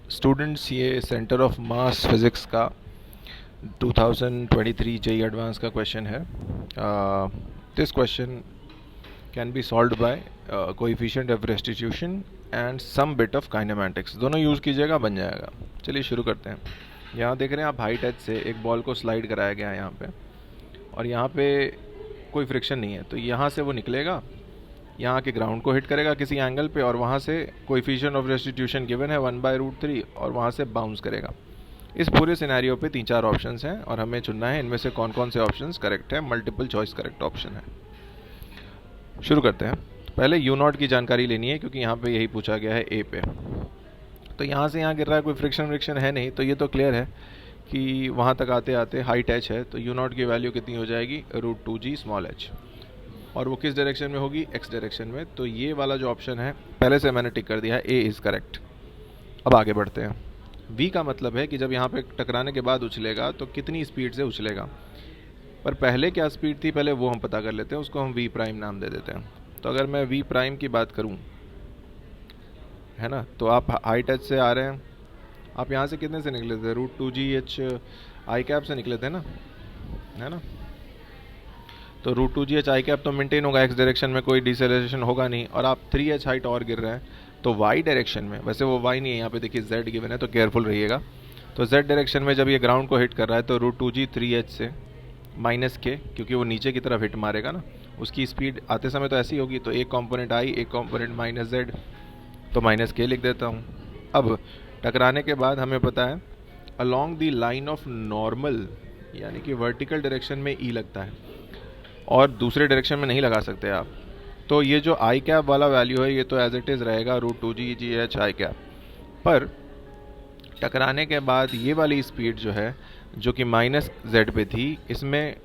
Students, ये centre of mass physics का 2023 JEE advance का क्वेश्चन है. This question can be solved by coefficient of restitution and some bit of kinematics. दोनों use कीजिएगा, बन जाएगा. चलिए शुरू करते हैं. यहाँ देख रहे हैं आप, हाई टच से एक बॉल को स्लाइड कराया गया है यहाँ पे, और यहाँ पे कोई फ्रिक्शन नहीं है, तो यहाँ से वो निकलेगा, यहाँ के ग्राउंड को हिट करेगा किसी एंगल पे, और वहाँ से कोएफिशिएंट ऑफ रेस्टिट्यूशन गिवन है 1/√3, और वहाँ से बाउंस करेगा. इस पूरे सिनेरियो पे 3-4 ऑप्शंस हैं और हमें चुनना है इनमें से कौन कौन से ऑप्शंस करेक्ट है. मल्टीपल चॉइस करेक्ट ऑप्शन है. शुरू करते हैं. पहले U0 की जानकारी लेनी है, क्योंकि यहाँ पे यही पूछा गया है ए पे. तो यहाँ से यहाँ गिर रहा है, कोई फ्रिक्शन है नहीं, तो ये तो क्लियर है कि वहाँ तक आते आते हाई टच है, तो U0 की वैल्यू कितनी हो जाएगी, √2g स्मॉल h. और वो किस डायरेक्शन में होगी, x डायरेक्शन में. तो ये वाला जो ऑप्शन है पहले से मैंने टिक कर दिया है, ए इज़ करेक्ट. अब आगे बढ़ते हैं. v का मतलब है कि जब यहाँ पे टकराने के बाद उछलेगा तो कितनी स्पीड से उछलेगा. पर पहले क्या स्पीड थी, पहले वो हम पता कर लेते हैं, उसको हम v प्राइम नाम दे देते हैं. तो अगर मैं v प्राइम की बात करूँ, है ना, तो आप हाई टच से आ रहे हैं, आप यहाँ से कितने से निकले थे, √2gh आई कैप से निकले थे ना, है ना. तो √2gh आई कैप तो मेंटेन होगा, एक्स डायरेक्शन में कोई डिसेलेरेशन होगा नहीं, और आप 3h हाइट और गिर रहे हैं, तो वाई डायरेक्शन में, वैसे वो वाई नहीं है यहाँ पे, देखिए z गिवन है, तो केयरफुल रहिएगा. तो z डायरेक्शन में जब ये ग्राउंड को हिट कर रहा है, तो √2g 3h से माइनस के, क्योंकि वो नीचे की तरफ हिट मारेगा ना, उसकी स्पीड आते समय तो ऐसी होगी, तो एक कॉम्पोनेंट आई, एक कॉम्पोनेंट माइनस z, तो माइनस के लिख देता हूँ. अब टकराने के बाद हमें पता है along the line of normal, यानी कि वर्टिकल डायरेक्शन में ई लगता है, और दूसरे डायरेक्शन में नहीं लगा सकते आप. तो ये जो आई कैप वाला वैल्यू है, ये तो एज इट इज़ रहेगा √2gh आई कैप. पर टकराने के बाद ये वाली स्पीड जो है, जो कि माइनस z पे थी, इसमें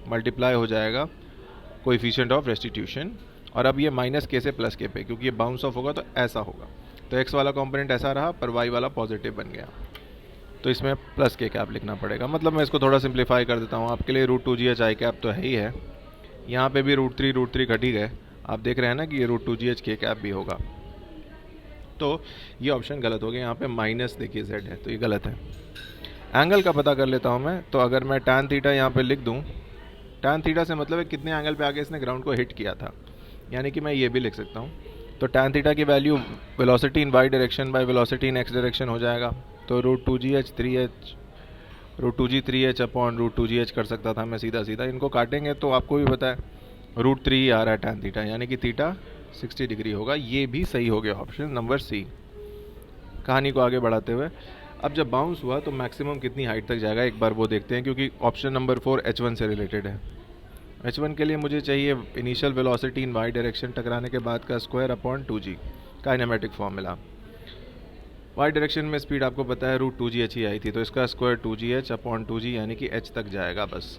मल्टीप्लाई हो जाएगा कोएफिशिएंट ऑफ रेस्टिट्यूशन, और अब ये माइनस के से प्लस के पे, क्योंकि ये बाउंस ऑफ होगा तो ऐसा होगा, तो x वाला कंपोनेंट ऐसा रहा, पर y वाला पॉजिटिव बन गया, तो इसमें प्लस के कैप लिखना पड़ेगा. मतलब मैं इसको थोड़ा सिंप्लीफाई कर देता हूँ आपके लिए. √2gh आई कैप तो है ही है, यहाँ पे भी √3 घट ही गए, आप देख रहे हैं ना कि ये √2gh के कैप भी होगा. तो ये ऑप्शन गलत हो गया, यहाँ पे माइनस देखिए z है, तो ये गलत है. एंगल का पता कर लेता हूँ मैं. तो अगर मैं tan थीटा यहाँ पे लिख दूँ, tan थीटा से मतलब है कितने एंगल पे आगे इसने ग्राउंड को हिट किया था, यानी कि मैं ये भी लिख सकता हूँ. तो tan थीटा की value velocity in y direction by velocity in x direction हो जाएगा. तो √2gh 3h, √2g 3h upon √2gh कर सकता था मैं सीधा सीधा. इनको काटेंगे तो आपको भी पता है √3 ही आ रहा है tan थीटा, यानी कि थीटा 60 डिग्री होगा. ये भी सही हो गया ऑप्शन नंबर सी. कहानी को आगे बढ़ाते हुए, अब जब बाउंस हुआ तो मैक्सिमम कितनी हाइट तक जाएगा, एक बार वो देखते हैं, क्योंकि ऑप्शन नंबर 4 h1 से रिलेटेड है. h1 के लिए मुझे चाहिए इनिशियल वेलोसिटी इन y डायरेक्शन टकराने के बाद का square upon 2g, kinematic formula. y direction में स्पीड आपको पता है √2gh ही आई थी, तो इसका स्क्वायर 2gh अपॉन 2g, यानी कि h तक जाएगा बस.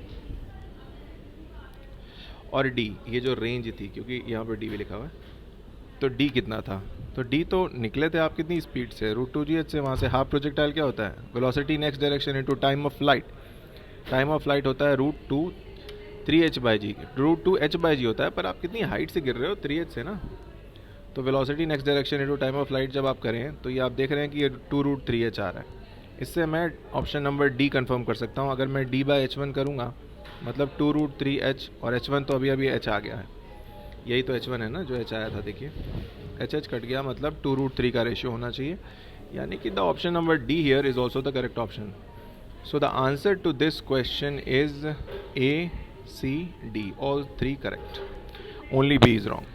और d, ये जो रेंज थी, क्योंकि यहाँ पर d भी लिखा हुआ है, तो d कितना था, तो d तो निकले थे आप कितनी स्पीड से, √2gh से. वहाँ से हाफ प्रोजेक्टाइल क्या होता है, velocity in x direction into time of flight. Time of flight होता है √2 3h/g, √2h/g होता है, पर आप कितनी हाइट से गिर रहे हो, 3h से ना. तो velocity in x direction into time of flight जब आप करें, तो ये आप देख रहे हैं कि ये 2√3h आ रहा है. इससे मैं ऑप्शन नंबर डी कंफर्म कर सकता हूँ. अगर मैं d/h1 करूँगा, मतलब 2√3h, और h1 तो अभी अभी h आ गया है, यही तो h1 है ना जो h आया था, देखिए h कट गया, मतलब 2√3 का रेशियो होना चाहिए, यानी कि the option number D here is also the correct option. So the answer to this question is A, C, D, all three correct. Only B is wrong.